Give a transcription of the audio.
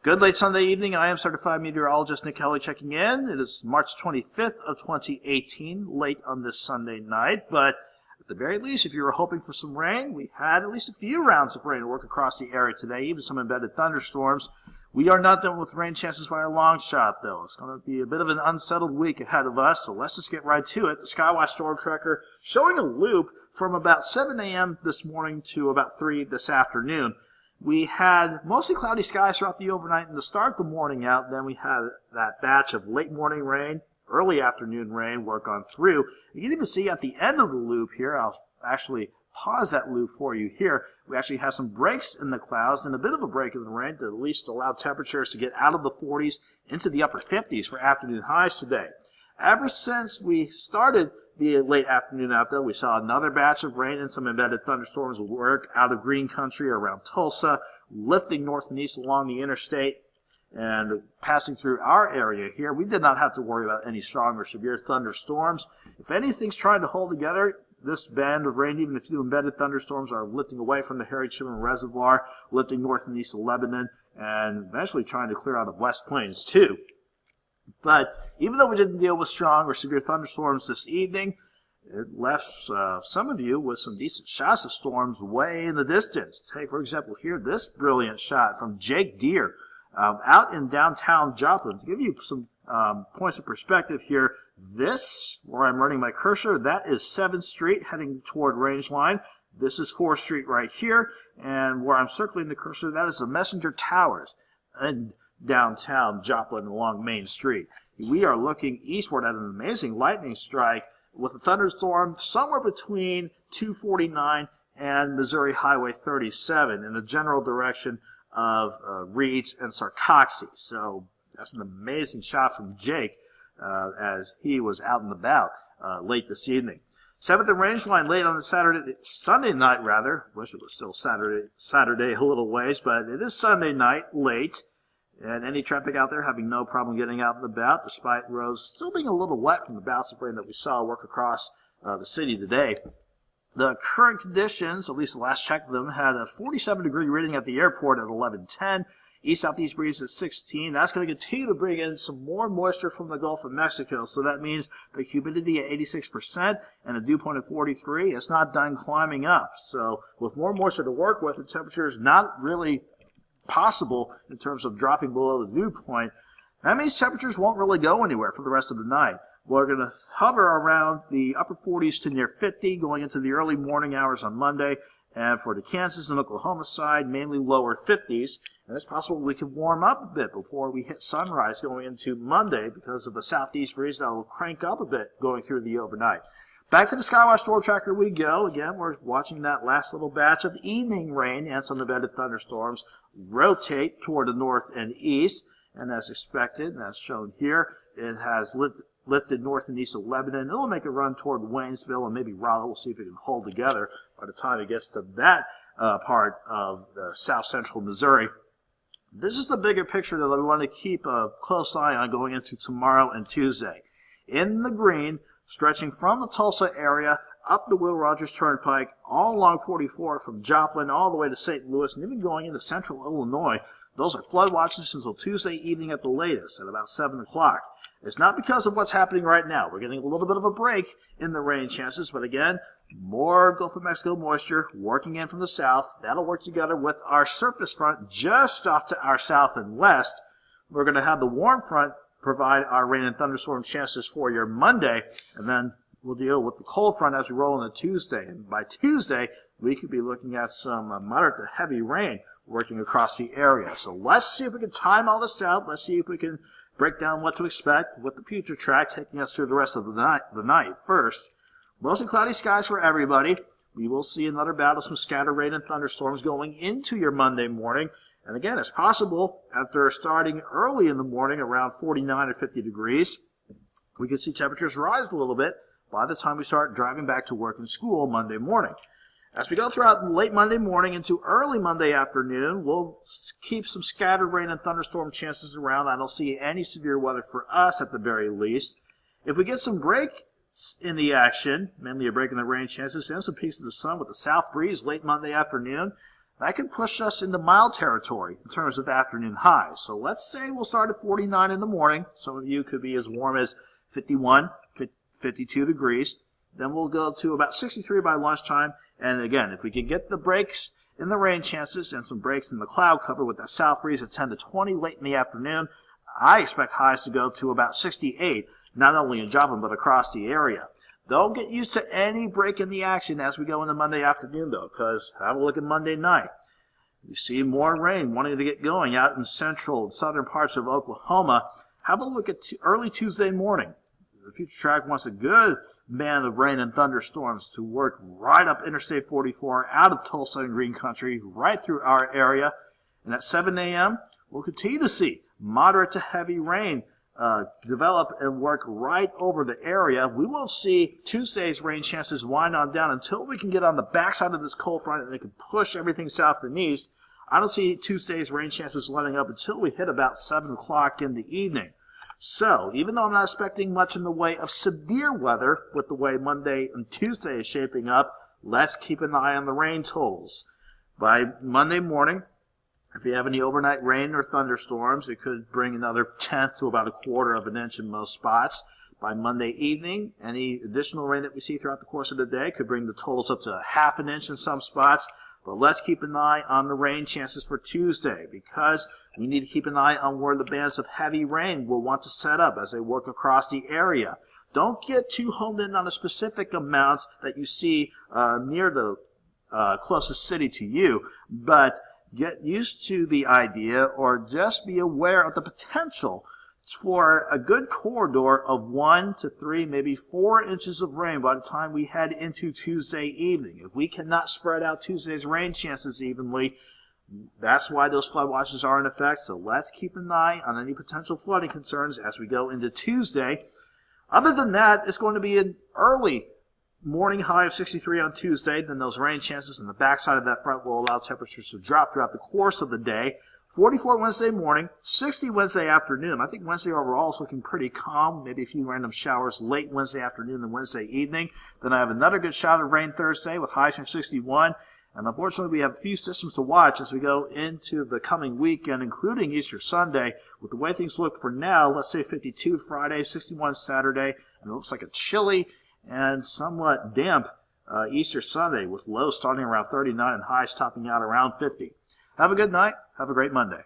Good late Sunday evening. I am certified meteorologist Nick Kelly checking in. It is March 25th of 2018, late on this Sunday night. But at the very least, if you were hoping for some rain, we had at least a few rounds of rain to work across the area today, even some embedded thunderstorms. We are not done with rain chances by a long shot, though. It's going to be a bit of an unsettled week ahead of us, so let's just get right to it. The Skywatch Storm Tracker showing a loop from about 7 a.m. this morning to about 3 this afternoon. We had mostly cloudy skies throughout the overnight and to start the morning out. Then we had that batch of late morning rain, early afternoon rain work on through. You can even see at the end of the loop here, I'll actually pause that loop for you here. We actually have some breaks in the clouds and a bit of a break in the rain to at least allow temperatures to get out of the 40s into the upper 50s for afternoon highs today. Ever since we started the late afternoon out there, we saw another batch of rain and some embedded thunderstorms work out of green country around Tulsa, lifting north and east along the interstate and passing through our area here. We did not have to worry about any strong or severe thunderstorms. If anything's trying to hold together, this band of rain, even a few embedded thunderstorms, are lifting away from the Harry Truman Reservoir, lifting north and east of Lebanon, and eventually trying to clear out of West Plains too. But even though we didn't deal with strong or severe thunderstorms this evening, it left some of you with some decent shots of storms way in the distance. Take, for example, here, this brilliant shot from Jake Deere out in downtown Joplin. To give you some points of perspective here, this, where I'm running my cursor, that is 7th Street heading toward Rangeline. This is 4th Street right here, and where I'm circling the cursor, that is the Messenger Towers and downtown Joplin along Main Street. We are looking eastward at an amazing lightning strike with a thunderstorm somewhere between 249 and Missouri Highway 37 in the general direction of Reeds and Sarcoxy. So that's an amazing shot from Jake as he was out and about late this evening. 7th and Rangeline late on the Sunday night rather. Wish it was still Saturday a little ways, but it is Sunday night late. And any traffic out there having no problem getting out and about, despite roads still being a little wet from the bouts of rain that we saw work across the city today. The current conditions, at least the last check of them, had a 47-degree reading at the airport at 11:10. East-southeast breeze at 16. That's going to continue to bring in some more moisture from the Gulf of Mexico. So that means the humidity at 86% and a dew point of 43. It's not done climbing up. So with more moisture to work with, the temperature is not really possible in terms of dropping below the dew point. That means temperatures won't really go anywhere for the rest of the night. We're going to hover around the upper 40s to near 50 going into the early morning hours on Monday. And for the Kansas and Oklahoma side, mainly lower 50s. And it's possible we could warm up a bit before we hit sunrise going into Monday because of a southeast breeze that will crank up a bit going through the overnight. Back to the Skywatch Storm Tracker we go. Again, we're watching that last little batch of evening rain and some embedded thunderstorms rotate toward the north and east. And as expected, and as shown here, it has lifted north and east of Lebanon. It'll make a run toward Waynesville and maybe Rolla. We'll see if it can hold together by the time it gets to that part of south central Missouri. This is the bigger picture that we want to keep a close eye on going into tomorrow and Tuesday. In the green, stretching from the Tulsa area up the Will Rogers Turnpike, all along 44 from Joplin all the way to St. Louis, and even going into central Illinois. Those are flood watches until Tuesday evening at the latest, at about 7 o'clock. It's not because of what's happening right now. We're getting a little bit of a break in the rain chances, but again, more Gulf of Mexico moisture working in from the south. That'll work together with our surface front just off to our south and west. We're going to have the warm front provide our rain and thunderstorm chances for your Monday, and then we'll deal with the cold front as we roll into Tuesday. And by Tuesday, we could be looking at some moderate to heavy rain working across the area. So let's see if we can time all this out. Let's see if we can break down what to expect with the future track taking us through the rest of the night. First, mostly cloudy skies for everybody. We will see another bout of some scattered rain and thunderstorms going into your Monday morning. And again, it's possible after starting early in the morning around 49 or 50 degrees, we could see temperatures rise a little bit by the time we start driving back to work and school Monday morning. As we go throughout late Monday morning into early Monday afternoon, we'll keep some scattered rain and thunderstorm chances around. I don't see any severe weather for us at the very least. If we get some breaks in the action, mainly a break in the rain chances and some peaks of the sun with the south breeze late Monday afternoon, that could push us into mild territory in terms of afternoon highs. So let's say we'll start at 49 in the morning. Some of you could be as warm as 51, 52 degrees. Then we'll go to about 63 by lunchtime. And again, if we can get the breaks in the rain chances and some breaks in the cloud cover with that south breeze at 10 to 20 late in the afternoon, I expect highs to go to about 68, not only in Joplin but across the area. Don't get used to any break in the action as we go into Monday afternoon, though, because have a look at Monday night. You see more rain wanting to get going out in central and southern parts of Oklahoma. Have a look at early Tuesday morning. The Future Track wants a good band of rain and thunderstorms to work right up Interstate 44 out of Tulsa and Green Country, right through our area. And at 7 a.m., we'll continue to see moderate to heavy rain develop and work right over the area. We won't see Tuesday's rain chances wind on down until we can get on the backside of this cold front and they can push everything south and east. I don't see Tuesday's rain chances letting up until we hit about 7 o'clock in the evening. So, even though I'm not expecting much in the way of severe weather with the way Monday and Tuesday is shaping up, let's keep an eye on the rain totals. By Monday morning, if you have any overnight rain or thunderstorms, it could bring another tenth to about a quarter of an inch in most spots. By Monday evening, any additional rain that we see throughout the course of the day could bring the totals up to half an inch in some spots. But let's keep an eye on the rain chances for Tuesday because we need to keep an eye on where the bands of heavy rain will want to set up as they work across the area. Don't get too honed in on a specific amount that you see near the closest city to you, but get used to the idea or just be aware of the potential for a good corridor of 1 to 3, maybe 4 inches of rain by the time we head into Tuesday evening. If we cannot spread out Tuesday's rain chances evenly, that's why those flood watches are in effect. So let's keep an eye on any potential flooding concerns as we go into Tuesday. Other than that, it's going to be an early morning high of 63 on Tuesday. Then those rain chances on the backside of that front will allow temperatures to drop throughout the course of the day. 44 Wednesday morning, 60 Wednesday afternoon. I think Wednesday overall is looking pretty calm. Maybe a few random showers late Wednesday afternoon and Wednesday evening. Then I have another good shot of rain Thursday with highs from 61. And unfortunately, we have a few systems to watch as we go into the coming weekend, including Easter Sunday. With the way things look for now, let's say 52 Friday, 61 Saturday, and it looks like a chilly and somewhat damp Easter Sunday with lows starting around 39 and highs topping out around 50. Have a good night. Have a great Monday.